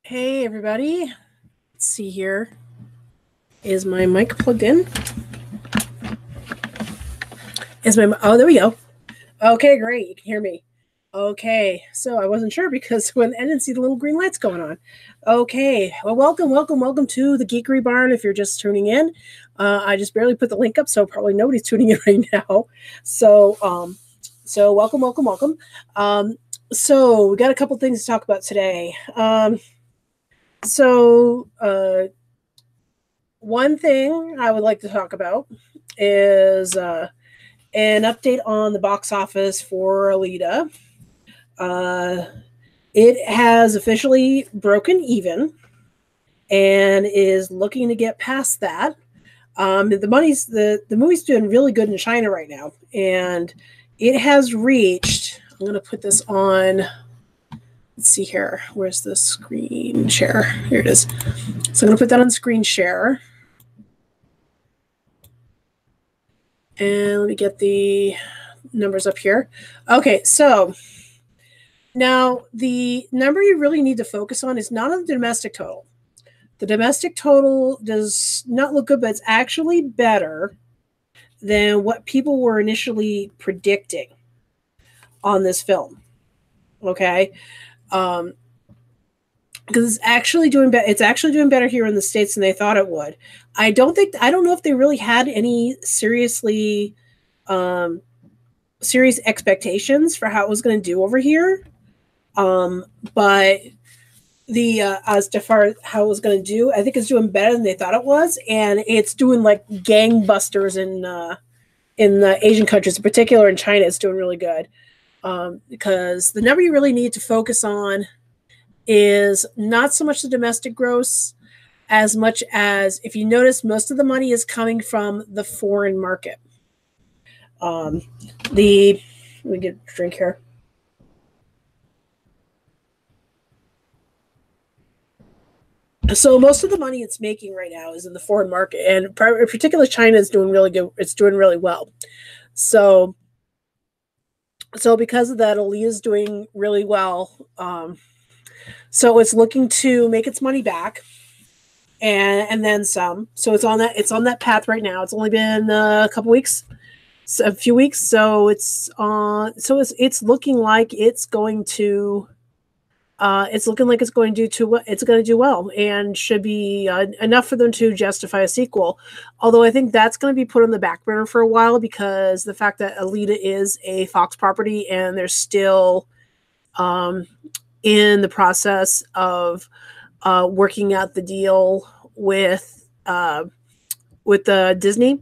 Hey everybody, let's see here. Is my mic plugged in? Oh, there we go. Okay, great, you can hear me. Okay, so I wasn't sure because I didn't see the little green lights going on. Okay, well, welcome to the Geekery Barn. If you're just tuning in, I just barely put the link up, so probably nobody's tuning in right now. So welcome. So we got a couple things to talk about today. One thing I would like to talk about is an update on the box office for Alita. It has officially broken even and is looking to get past that. The movie's doing really good in China right now, and it has reached. I'm going to put this on. Let's see here. Where's the screen share? Here it is. So I'm going to put that on screen share. And let me get the numbers up here. Okay, so now the number you really need to focus on is not on the domestic total. The domestic total does not look good, but it's actually better than what people were initially predicting on this film. Okay? Because it's actually doing better. It's actually doing better here in the States than they thought it would. I don't know if they really had any serious expectations for how it was going to do over here. But as far as how it was going to do, I think it's doing better than they thought it was, and it's doing like gangbusters in the Asian countries, in particular in China. It's doing really good because the number you really need to focus on is not so much the domestic gross as much as, if you notice, most of the money is coming from the foreign market. Let me get a drink here. So most of the money it's making right now is in the foreign market, and particularly China is doing really good. It's doing really well. So because of that, Alita is doing really well. So it's looking to make its money back, and then some. So it's on that path right now. It's only been a few weeks. So it's looking like it's going to. It's looking like it's going to do well, and should be enough for them to justify a sequel. Although I think that's going to be put on the back burner for a while, because the fact that Alita is a Fox property and they're still in the process of working out the deal with Disney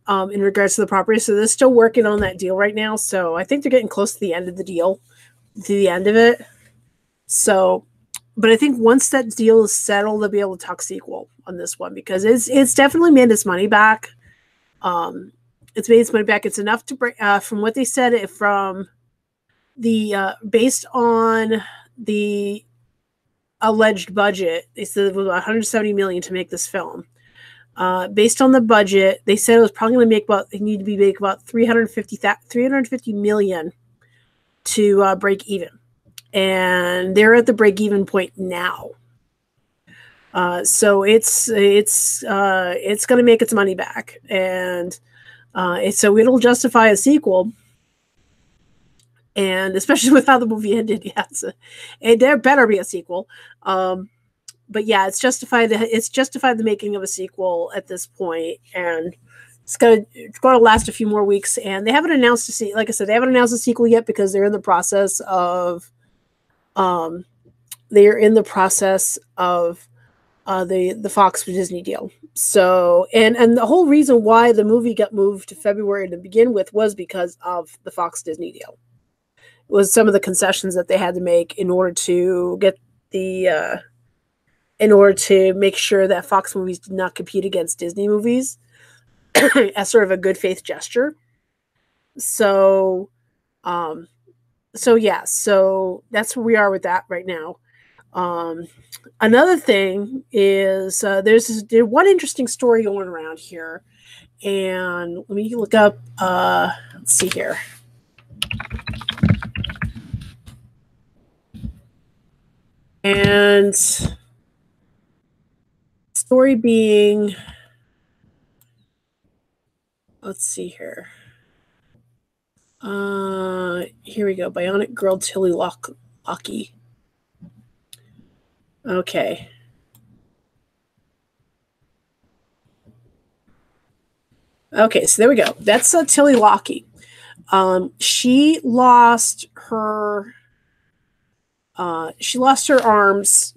in regards to the property. So they're still working on that deal right now. So I think they're getting close to the end of the deal, to the end of it. So, but I think once that deal is settled, they'll be able to talk sequel on this one, because it's definitely made its money back. It's made its money back. It's enough to break, from what they said, from the based on the alleged budget. They said it was about $170 million to make this film. Based on the budget, they said it was probably going to make about $350 million to break even. And they're at the break-even point now. So it's going to make its money back, and so it'll justify a sequel. And especially with how the movie ended, there better be a sequel. But yeah, it's justified the making of a sequel at this point, and it's going to last a few more weeks. And they haven't announced like I said, they haven't announced a sequel yet, because they're in the process of. They are in the process of the Fox Disney deal. So, and the whole reason why the movie got moved to February to begin with was because of the Fox Disney deal. It was some of the concessions that they had to make in order to make sure that Fox movies did not compete against Disney movies as sort of a good faith gesture. So that's where we are with that right now. Another thing is there's one interesting story going around here, and let me look up. Let's see here. And And story being, let's see here. Here we go. Bionic Girl Tilly Locky. Okay. Okay, so there we go. That's Tilly Locky. She lost her arms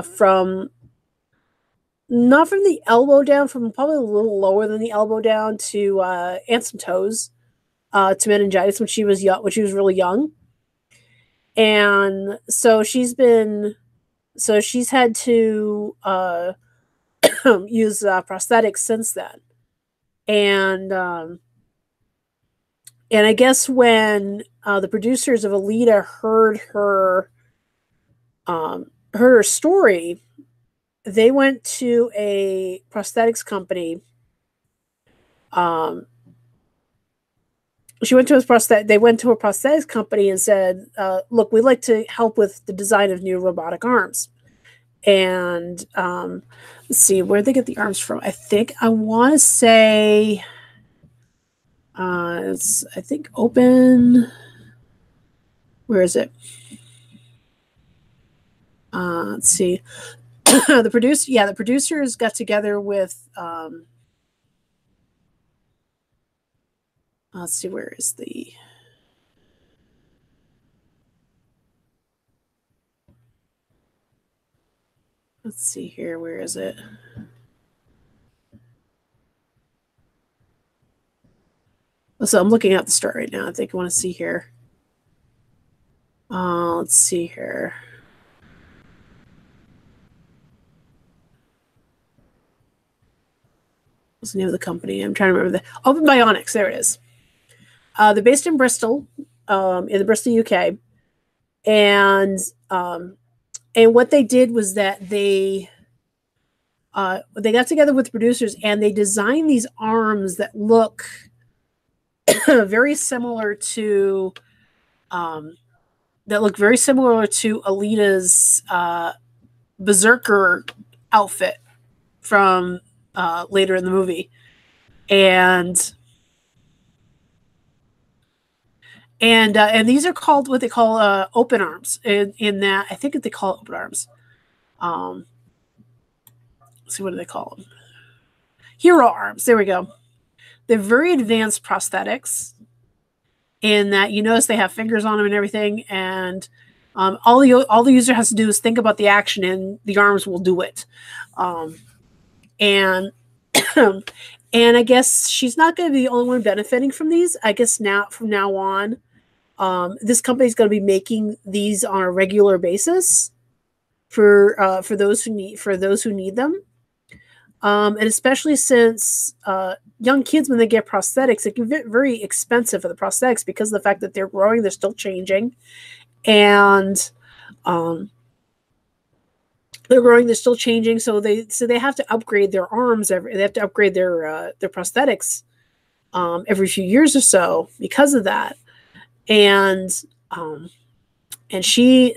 from not from the elbow down, from probably a little lower than the elbow down to and some toes to meningitis when she was young, when she was really young, and so she's had to use prosthetics since then, and I guess when the producers of Alita heard her story, they went to a prosthetics company. They went to a prosthetics company and said, "Look, we'd like to help with the design of new robotic arms." And let's see, where did they get the arms from? I want to say, it's open. Where is it? Let's see. The producers got together with. Let's see, where is the. Let's see here. Where is it? So I'm looking at the story right now. I think I want to see here. Let's see here. What's the name of the company? I'm trying to remember. Open Bionics. There it is. They're based in Bristol, in the Bristol, UK, and what they did was that they got together with the producers and they designed these arms that look very similar to Alita's Berserker outfit from later in the movie, and these are called what they call open arms. In that, I think they call it open arms. Let's see, what do they call them? Hero arms. There we go. They're very advanced prosthetics in that you notice they have fingers on them and everything, and all the user has to do is think about the action, and the arms will do it. And and I guess she's not going to be the only one benefiting from these. I guess from now on, this company is going to be making these on a regular basis for those who need them. And especially since young kids, when they get prosthetics, it can get very expensive for the prosthetics because of the fact that they're growing, they're still changing, and they're growing, they're still changing. So they have to upgrade their arms they have to upgrade their prosthetics every few years or so because of that. And she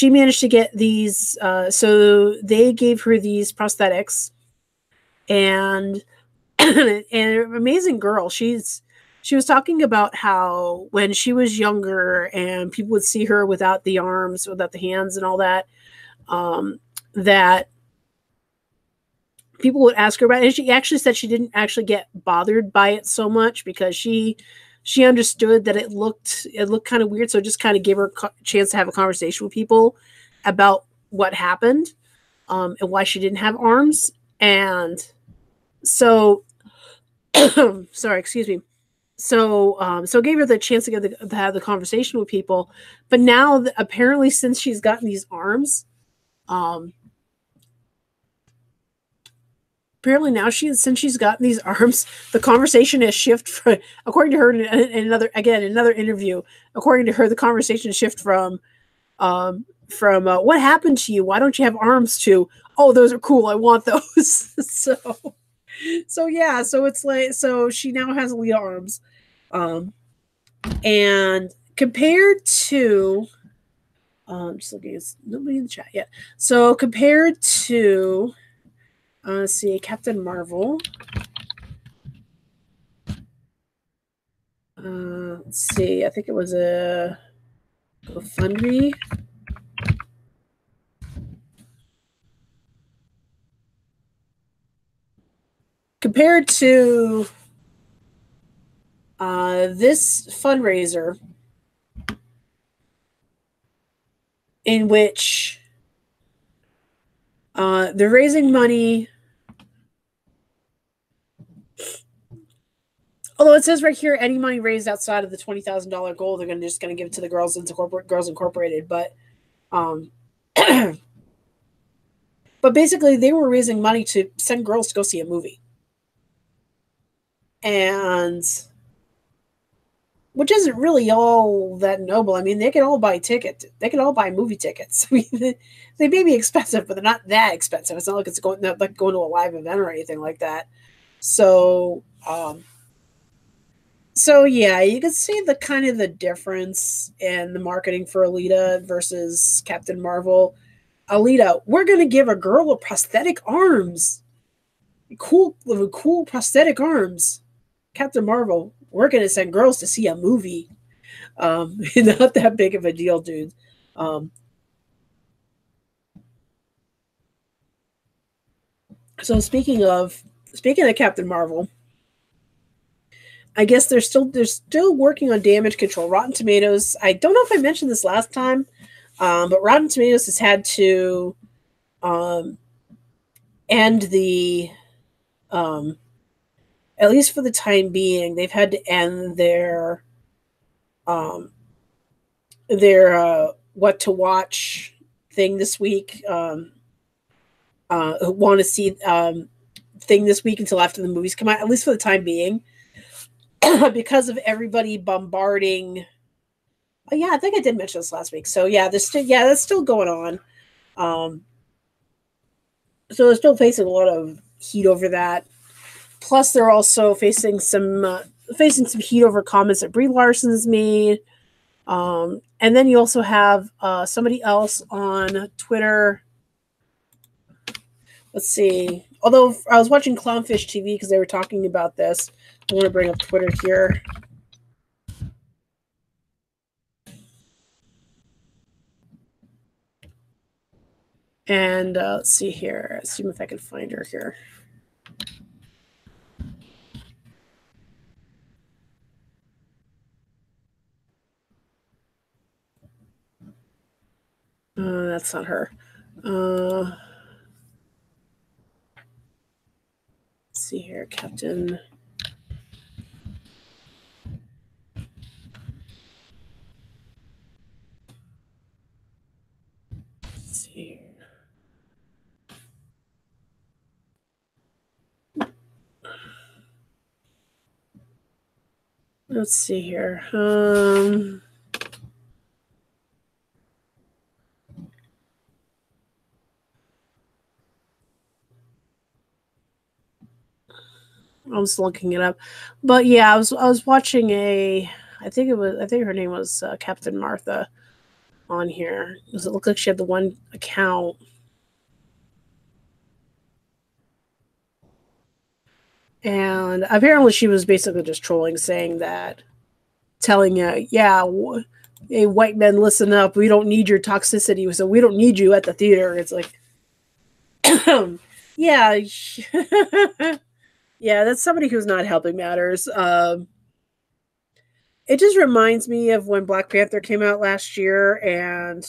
managed to get these. So they gave her these prosthetics, and and an amazing girl. She was talking about how when she was younger and people would see her without the arms, without the hands, and all that, that people would ask her about it. And she actually said she didn't actually get bothered by it so much because she understood that it looked kind of weird. So it just kind of gave her a chance to have a conversation with people about what happened, and why she didn't have arms. And so, sorry, excuse me. So it gave her the chance to have the conversation with people. But now, apparently, since she's gotten these arms, since she's gotten these arms, the conversation has shifted according to her in another interview. According to her, the conversation has shifted from what happened to you? Why don't you have arms? To, oh, those are cool, I want those. So yeah, so it's like, so she now has Alita arms, and compared to Just looking, at nobody in the chat yet. So compared to, let's see, Captain Marvel. Let's see, I think it was a GoFundMe. Compared to this fundraiser, in which they're raising money. Although it says right here, any money raised outside of the $20,000 goal, they're just going to give it to the Girls Incorporated. But, but basically, they were raising money to send girls to go see a movie, and which isn't really all that noble. I mean, they can all buy tickets. They can all buy movie tickets. I mean, they may be expensive, but they're not that expensive. It's not like it's going to a live event or anything like that. So, so yeah, you can see the kind of the difference in the marketing for Alita versus Captain Marvel. Alita, we're gonna give a girl a prosthetic arms, cool prosthetic arms. Captain Marvel, we're gonna send girls to see a movie. Not that big of a deal, dude. So speaking of Captain Marvel, I guess they're still working on damage control. Rotten Tomatoes. I don't know if I mentioned this last time, but Rotten Tomatoes has had to end the, at least for the time being, they've had to end their what to watch thing this week. Want to see thing this week until after the movies come out, at least for the time being. Because of everybody bombarding. Oh, yeah, I think I did mention this last week. So yeah, that's still going on. So they're still facing a lot of heat over that. Plus, they're also facing some heat over comments that Brie Larson's made. And then you also have somebody else on Twitter. Let's see. Although I was watching Clownfish TV because they were talking about this. I want to bring up Twitter here. And let's see here. Let's see if I can find her here. That's not her. Let's see here, Captain. Let's see. Let's see here. I'm just looking it up, but yeah, I was watching I think her name was Captain Martha on here. Does it look like she had the one account? And apparently she was basically just trolling, saying that, telling hey, white men, listen up. We don't need your toxicity, so we don't need you at the theater. It's like, yeah. Yeah, that's somebody who's not helping matters. It just reminds me of when Black Panther came out last year and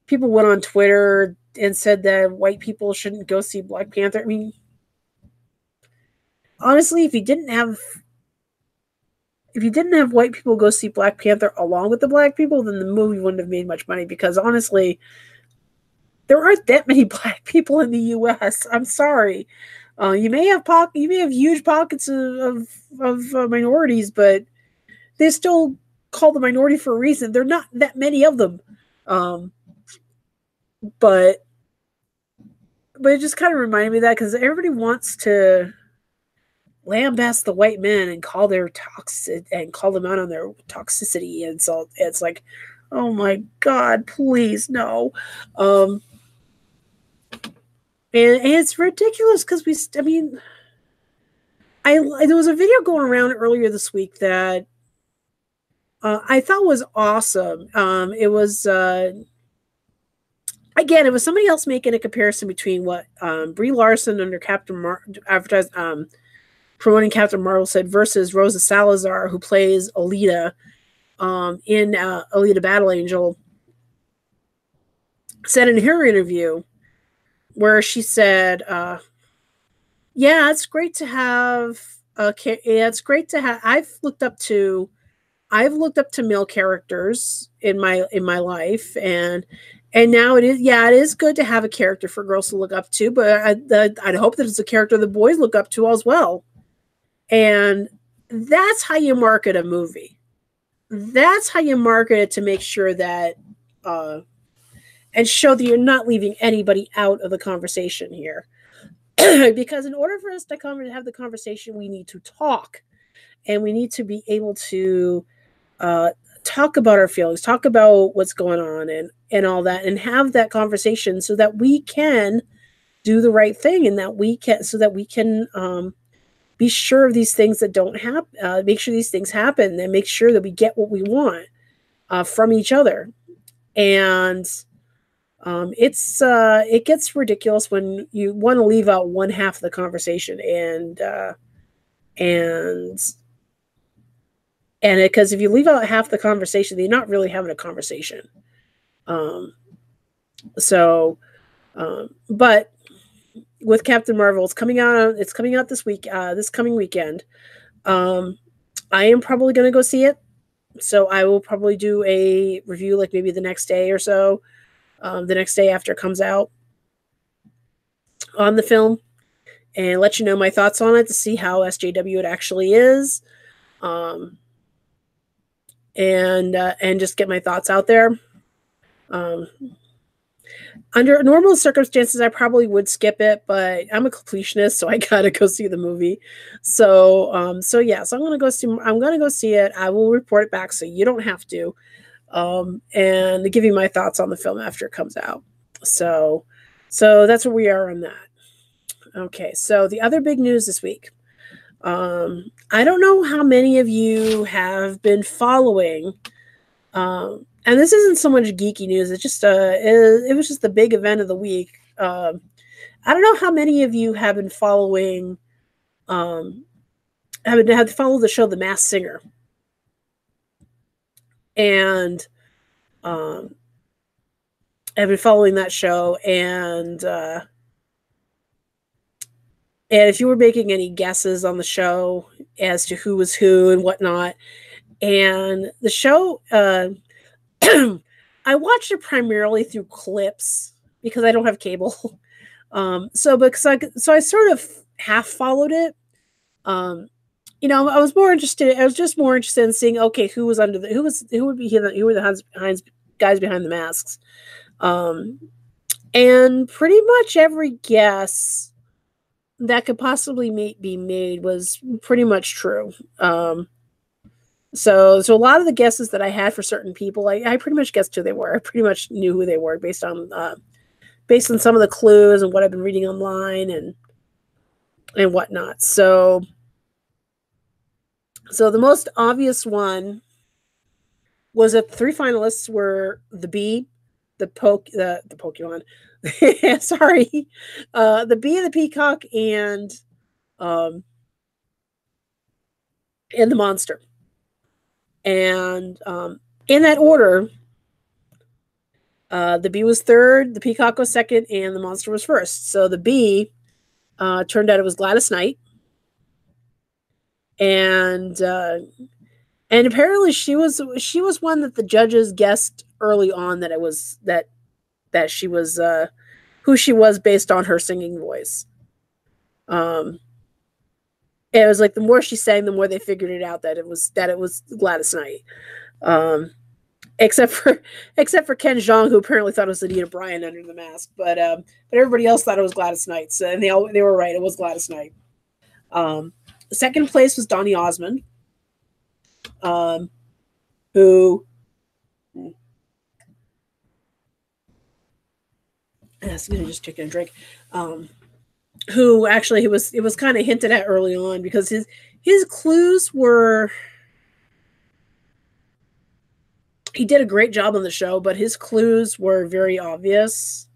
people went on Twitter and said that white people shouldn't go see Black Panther. I mean, honestly, if you didn't have white people go see Black Panther along with the black people, then the movie wouldn't have made much money, because honestly, there aren't that many black people in the U.S. I'm sorry. You may have huge pockets of minorities, but they still call the minority for a reason. There are not that many of them. But it just kind of reminded me of that, because everybody wants to lambast the white men and call them out on their toxicity. And so it's like, Oh my God, please no. Um, and it's ridiculous because I mean, there was a video going around earlier this week that I thought was awesome. It was again, it was somebody else making a comparison between what Brie Larson under advertised promoting Captain Marvel said versus Rosa Salazar, who plays Alita in Alita Battle Angel, said in her interview where she said, "Yeah, it's great to have. Yeah, it's great to have. I've looked up to male characters in my life, and now it is, yeah, it is good to have a character for girls to look up to, but I'd hope that it's a character the boys look up to as well." And that's how you market a movie. That's how you market it, to make sure that and show that you're not leaving anybody out of the conversation here. Because in order for us to have the conversation, we need to talk, and we need to be able to uh, talk about our feelings, talk about what's going on, and all that, and have that conversation so that we can do the right thing, and that we can be sure of these things that don't happen, make sure these things happen, and make sure that we get what we want from each other. And it gets ridiculous when you want to leave out one half of the conversation, and because if you leave out half the conversation, you're not really having a conversation. Um, so, but with Captain Marvel, it's coming out. It's coming out this week. This coming weekend. I am probably going to go see it. So I will probably do a review, like maybe the next day or so, the next day after it comes out, on the film, and let you know my thoughts on it, to see how SJW it actually is, and just get my thoughts out there. Under normal circumstances, I probably would skip it, but I'm a completionist, so I gotta go see the movie. So I'm gonna go see. I'm gonna go see it. I will report it back, so you don't have to, and give you my thoughts on the film after it comes out. So that's where we are on that. Okay, so the other big news this week. I don't know how many of you have been following. And this isn't so much geeky news. It's just it was just the big event of the week. I don't know how many of you have been following, have followed the show The Masked Singer, and have been following that show, and if you were making any guesses on the show as to who was who and whatnot, and the show. I watched it primarily through clips because I don't have cable. So I sort of half followed it. I was more interested. I was just more interested in seeing, okay, who were the guys behind the masks. And pretty much every guess that could possibly be made was pretty much true. So a lot of the guesses that I had for certain people, I pretty much guessed who they were. I pretty much knew who they were based on some of the clues and what I've been reading online and whatnot. So the most obvious one was that the three finalists were the Bee, the Pokemon, sorry, the Bee, the Peacock, and the Monster. And in that order, the Bee was third, the Peacock was second, and the Monster was first. So the Bee turned out it was Gladys Knight, and apparently she was one that the judges guessed early on that it was that she was who she was based on her singing voice. It was like the more she sang, the more they figured it out that it was Gladys Knight. Except for Ken Jeong, who apparently thought it was Anita Bryan under the mask, but everybody else thought it was Gladys Knight, so, and they were right. It was Gladys Knight. Second place was Donny Osmond, who excuse me, just taking a drink. Who actually it was kind of hinted at early on because his clues were, he did a great job on the show, but his clues were very obvious.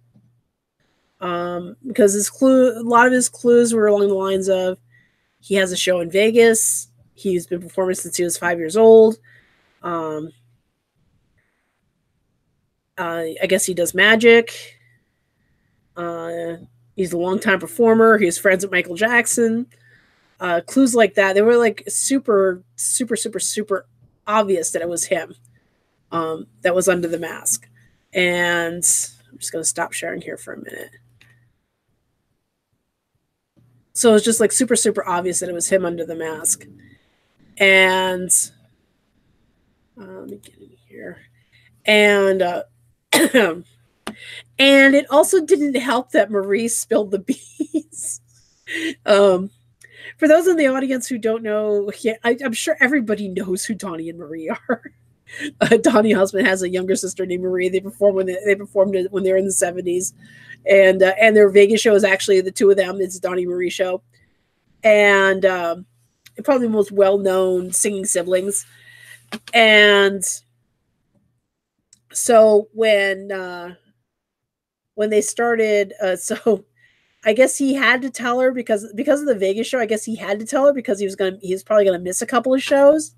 Because a lot of his clues were along the lines of, he has a show in Vegas. He's been performing since he was 5 years old. I guess he does magic. He's a longtime performer. He's friends with Michael Jackson. Clues like that. They were like super, super, super, super obvious that it was him that was under the mask. And I'm just going to stop sharing here for a minute. So it's just like super, super obvious that it was him under the mask. And let me get in here. And and it also didn't help that Marie spilled the beans. For those in the audience who don't know, I'm sure everybody knows who Donnie and Marie are. Donnie Osmond has a younger sister named Marie. They performed when they were in the 70s, and their Vegas show is actually the two of them. It's a Donnie Marie show, and probably the most well-known singing siblings. And so when they started, so I guess he had to tell her because of the Vegas show. I guess he had to tell her because he was probably gonna miss a couple of shows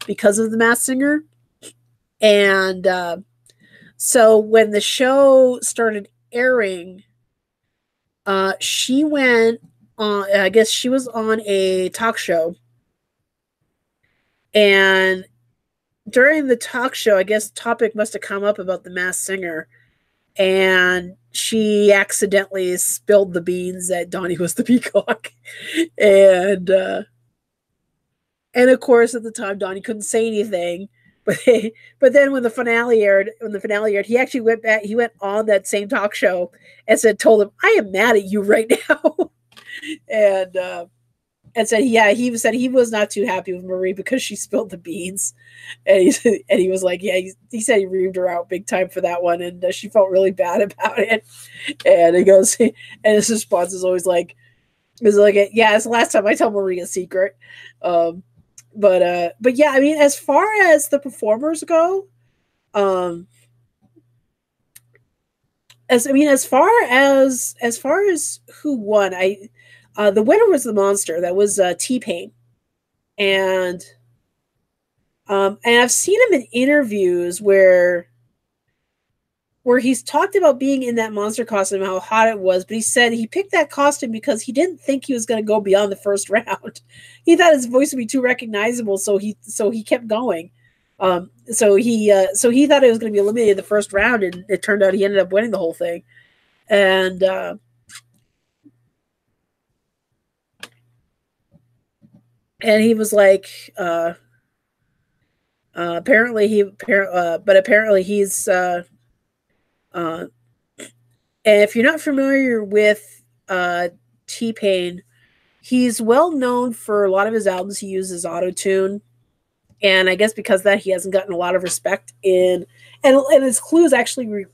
because of the Masked Singer. And so when the show started airing, she went on, I guess she was on a talk show. And during the talk show, I guess topic must have come up about the Masked Singer. And she accidentally spilled the beans that Donnie was the peacock. And of course, at the time, Donnie couldn't say anything. But then when the finale aired, he actually went back. He went on that same talk show and told him, "I am mad at you right now," and said, "Yeah, he said he was not too happy with Marie because she spilled the beans," and he was like, "Yeah," he said he reamed her out big time for that one, and she felt really bad about it. And he goes, and his response is always like, "Yeah, it's the last time I tell Marie a secret." But yeah, I mean, as far as the performers go, as far as who won, the winner was the Monster. That was T-Pain, and I've seen him in interviews where he's talked about being in that monster costume, how hot it was, but he said he picked that costume because he didn't think he was going to go beyond the first round. He thought his voice would be too recognizable, so he kept going. So he thought it was going to be eliminated in the first round, and it turned out he ended up winning the whole thing. And he was like, apparently he's. And if you're not familiar with T-Pain, he's well known for a lot of his albums. He uses auto-tune, and I guess because of that, he hasn't gotten a lot of respect and his clues actually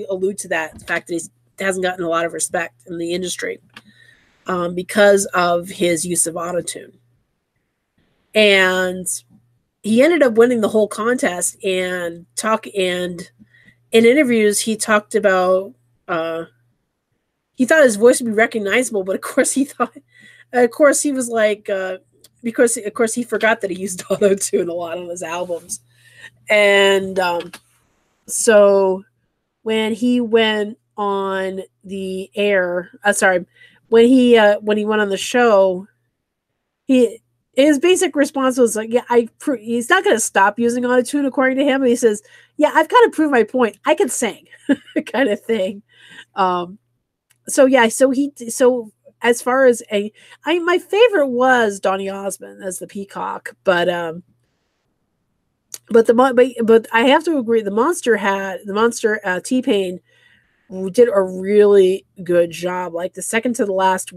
allude to that, the fact that he hasn't gotten a lot of respect in the industry because of his use of auto-tune. And he ended up winning the whole contest, and in interviews, he talked about he thought his voice would be recognizable, but of course he was like, because of course he forgot that he used auto-tune a lot on his albums. And so when he went on the air, when he went on the show, his basic response was like, "Yeah, he's not going to stop using auto-tune," according to him. And he says, "Yeah, I've kind of proved my point. I can sing," kind of thing. So as far as my favorite was Donny Osmond as the peacock, but I have to agree, the monster T-Pain did a really good job. Like the second to the last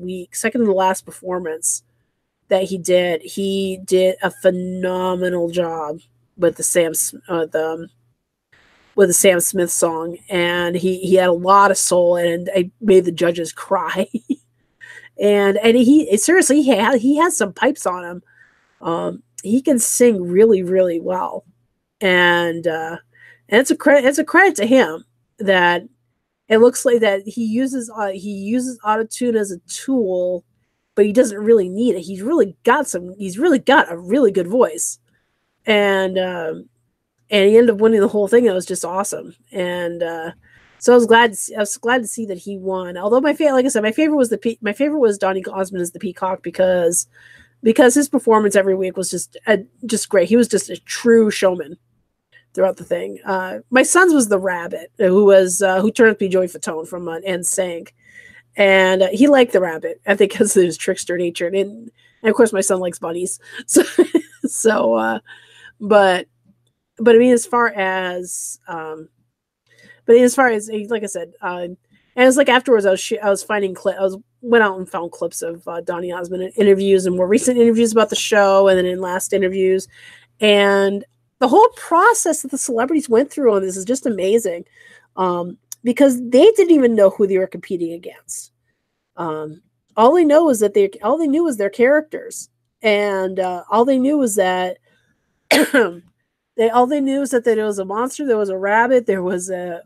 performance that he did a phenomenal job with the with a Sam Smith song, and he had a lot of soul, and I made the judges cry. and he seriously he has some pipes on him. He can sing really, really well, and it's a credit to him that it looks like that he uses autotune as a tool, but he doesn't really need it. He's really got a really good voice, and he ended up winning the whole thing. It was just awesome, and so I was glad to see that he won. Although my favorite, like I said, my favorite was Donny Osmond as the Peacock because his performance every week was just great. He was just a true showman throughout the thing. My son's was the rabbit who turned out to be Joey Fatone from NSYNC, and he liked the rabbit, I think, because of his trickster nature, and of course my son likes bunnies. So but I mean, as far as like I said, and it's like afterwards, I was finding went out and found clips of Donny Osmond in interviews and more recent interviews about the show, and then in last interviews, and the whole process that the celebrities went through on this is just amazing, because they didn't even know who they were competing against. All they knew was their characters, and all they knew was that. All they knew was that there was a monster, there was a rabbit, there was a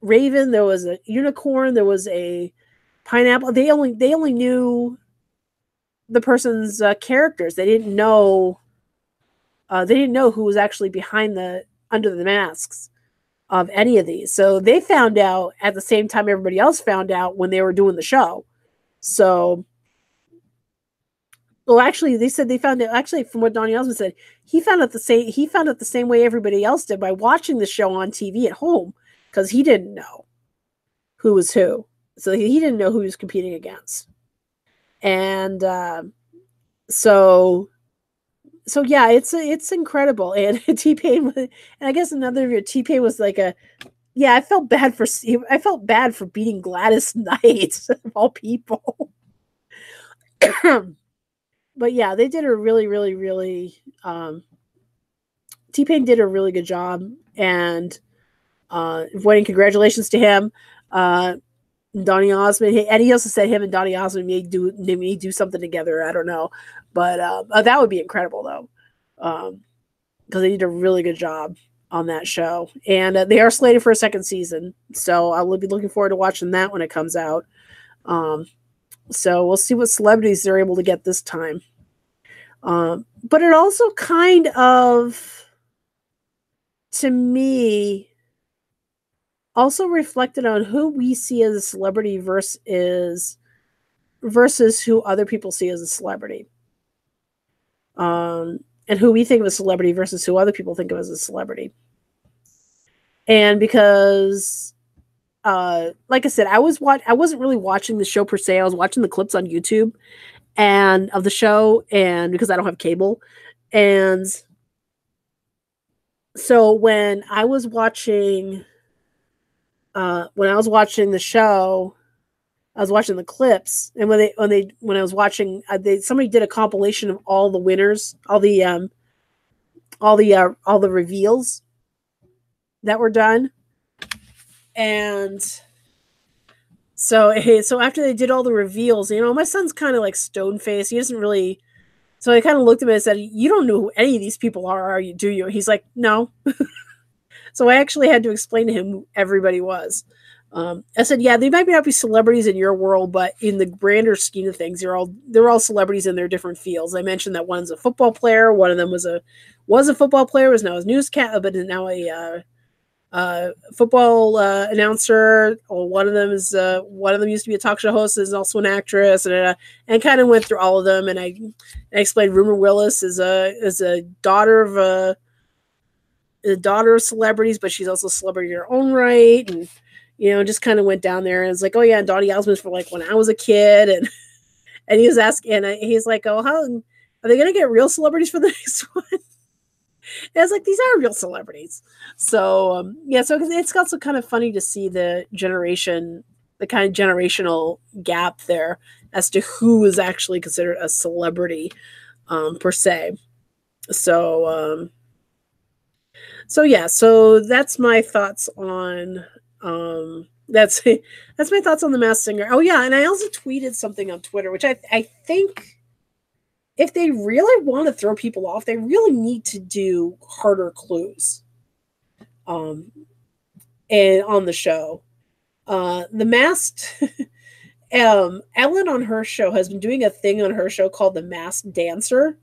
raven, there was a unicorn, there was a pineapple. They only knew the person's characters. They didn't know who was actually behind under the masks of any of these. So they found out at the same time everybody else found out when they were doing the show. So. Well, actually, they said they found out. Actually, from what Donny Osmond said, he found out the same way everybody else did by watching the show on TV at home, because he didn't know who was who, so he didn't know who he was competing against, and so yeah, it's incredible. And T-Pain, and I guess another of your T-Pain was like I felt bad for beating Gladys Knight of all people. But yeah, they did a really, really, really. T-Pain did a really good job, and voting congratulations to him. Donny Osmond, and he also said him and Donny Osmond may do something together. I don't know, but that would be incredible though, because they did a really good job on that show, and they are slated for a second season. So I will be looking forward to watching that when it comes out. So we'll see what celebrities they're able to get this time. But it also kind of, to me, also reflected on who we see as a celebrity versus who other people see as a celebrity. And who we think of as a celebrity versus who other people think of as a celebrity. And because... like I said, I wasn't really watching the show per se. I was watching the clips on YouTube and of the show, and because I don't have cable. And so when I was watching the show, I was watching the clips, and when I was watching, somebody did a compilation of all the winners, all the reveals that were done. And so after they did all the reveals, my son's kind of like stone faced. He doesn't really. So I kind of looked at him and said, "You don't know who any of these people are you? Do you?" He's like, "No." So I actually had to explain to him who everybody was. I said, "Yeah, they might not be celebrities in your world, but in the grander scheme of things, they're all celebrities in their different fields." I mentioned that one's a football player. One of them was a football player, was now a newscaster, but is now a football announcer. Or one of them used to be a talk show host, is also an actress, and kind of went through all of them. And I explained Rumor Willis is a daughter of celebrities, but she's also a celebrity in her own right, and just kind of went down there. And it's like, oh yeah, and Donny Osmond's for like when I was a kid, and he was asking, and he's like, oh, how are they going to get real celebrities for the next one? And it's like, these are real celebrities. So so it's also kind of funny to see the kind of generational gap there as to who is actually considered a celebrity per se. So So yeah, so that's my thoughts on that's that's my thoughts on the Masked Singer. Oh yeah, and I also tweeted something on Twitter, which I think if they really want to throw people off, they really need to do harder clues. Um, and on the show, the Masked. Ellen on her show has been doing a thing on her show called the Masked Dancer.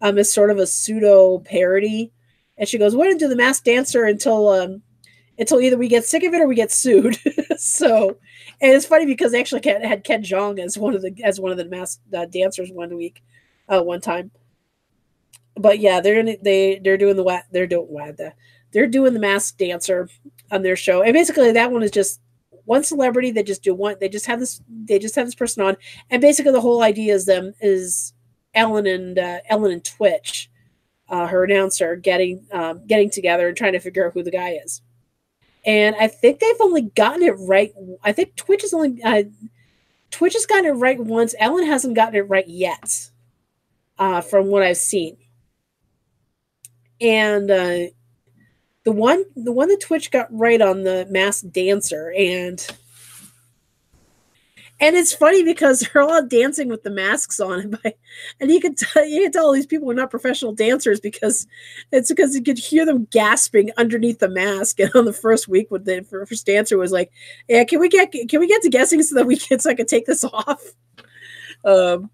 It's sort of a pseudo parody, and she goes, "We're gonna do the Masked Dancer until either we get sick of it or we get sued." So, and it's funny because they actually had Ken Jeong as one of the masked dancers one time. But yeah, they're doing they're doing the Masked Dancer on their show, and basically that one is just one celebrity. They just do one. They just have this person on, and basically the whole idea is Ellen and Twitch, her announcer, getting together and trying to figure out who the guy is. And I think they've only gotten it right. I think Twitch has gotten it right once. Ellen hasn't gotten it right yet, from what I've seen. And the one that Twitch got right on the Masked Dancer, and it's funny because they're all dancing with the masks on, and you could tell these people are not professional dancers because you could hear them gasping underneath the mask. And on the first week, with the first dancer was like, "Yeah, can we get to guessing so that I can take this off?" Um,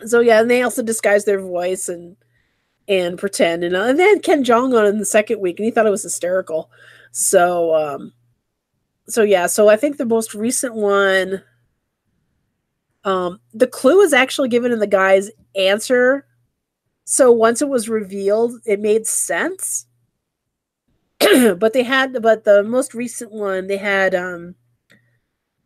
so yeah, and they also disguise their voice and pretend, and they had Ken Jeong on in the second week, and he thought it was hysterical. So yeah, so I think the most recent one, the clue was actually given in the guy's answer. So once it was revealed, it made sense. but the most recent one, they had the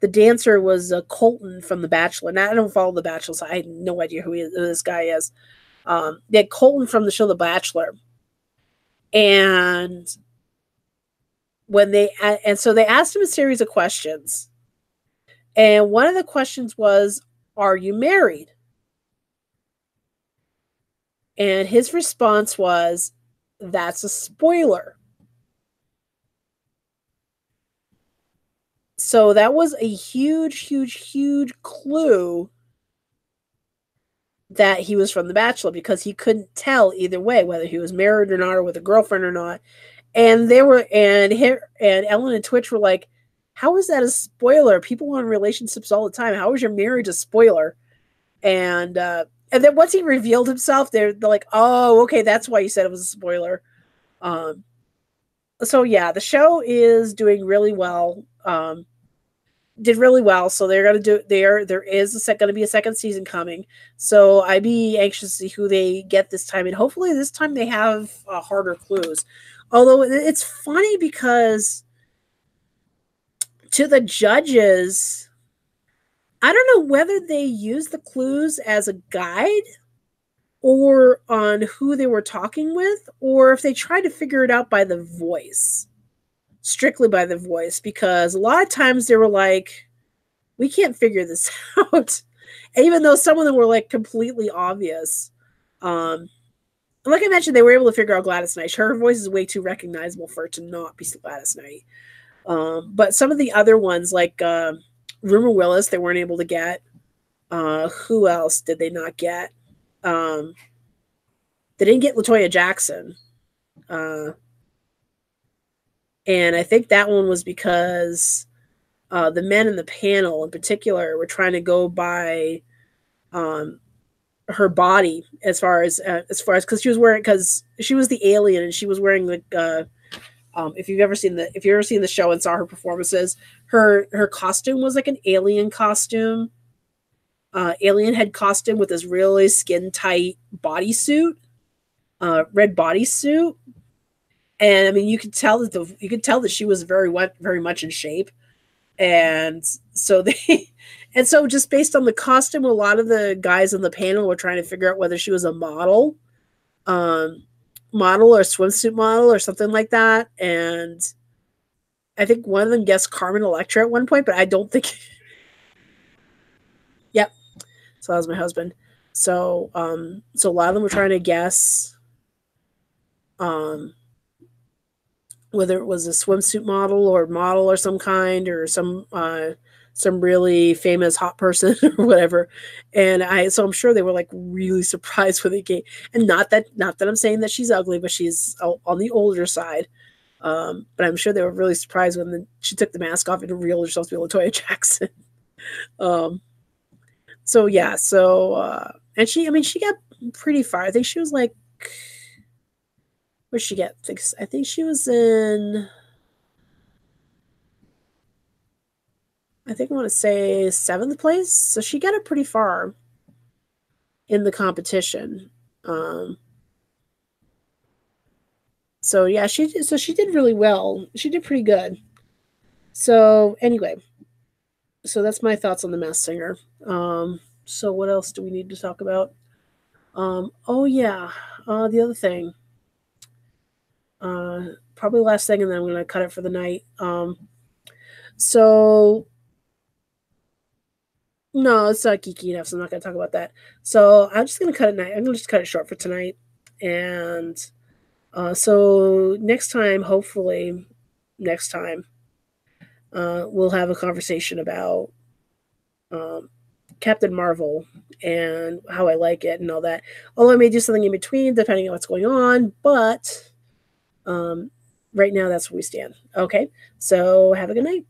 dancer was Colton from The Bachelor. Now I don't follow The Bachelor, so I had no idea who this guy is. They had Colton from the show The Bachelor, and so they asked him a series of questions, and one of the questions was, "Are you married?" And his response was, "That's a spoiler." So that was a huge, huge, huge clue that he was from The Bachelor, because he couldn't tell either way whether he was married or not, or with a girlfriend or not. And Ellen and Twitch were like, "How is that a spoiler? People want relationships all the time. How is your marriage a spoiler?" And then once he revealed himself, they're like, "Oh, okay, that's why you said it was a spoiler." Um, so yeah, the show is doing really well. Did really well, so they're gonna do. There is going to be a second season coming. So I'd be anxious to see who they get this time, and hopefully this time they have harder clues. Although it's funny because to the judges, I don't know whether they use the clues as a guide or on who they were talking with, or if they tried to figure it out by the voice, strictly by the voice, because a lot of times they were like, "We can't figure this out," even though some of them were like completely obvious. Like I mentioned, they were able to figure out Gladys Knight. Her voice is way too recognizable for it to not be Gladys Knight. But some of the other ones, like Rumor Willis, they weren't able to get. Who else did they not get? They didn't get LaToya Jackson. And I think that one was because the men in the panel in particular were trying to go by her body as far as because she was the alien, and she was wearing like if you've ever seen the show and saw her performances, her costume was like an alien costume, alien head costume with this really skin tight bodysuit, red bodysuit. And I mean, you could tell that she was very much in shape. And so just based on the costume, a lot of the guys on the panel were trying to figure out whether she was a model or swimsuit model or something like that. And I think one of them guessed Carmen Electra at one point, but I don't think. Yep. So that was my husband. So a lot of them were trying to guess um, whether it was a swimsuit model or some kind, or some really famous hot person or whatever. And so I'm sure they were like really surprised when they came. And not that I'm saying that she's ugly, but she's on the older side. But I'm sure they were really surprised when she took the mask off and revealed herself to be Latoya Jackson. um, so yeah, and she got pretty far. I think she was like, where'd she get? I think she was in. I think I want to say seventh place. So she got it pretty far in the competition. Um, so yeah, she did really well. She did pretty good. So anyway, so that's my thoughts on the Masked Singer. So what else do we need to talk about? Oh yeah, the other thing. Probably last thing, and then I'm gonna cut it for the night. So no, it's not geeky enough, so I'm not gonna talk about that. So I'm just gonna cut it night. I'm gonna just cut it short for tonight, and so next time, hopefully, next time, we'll have a conversation about um, Captain Marvel and how I like it and all that. Although I may do something in between, depending on what's going on. But right now, that's where we stand. Okay, so have a good night.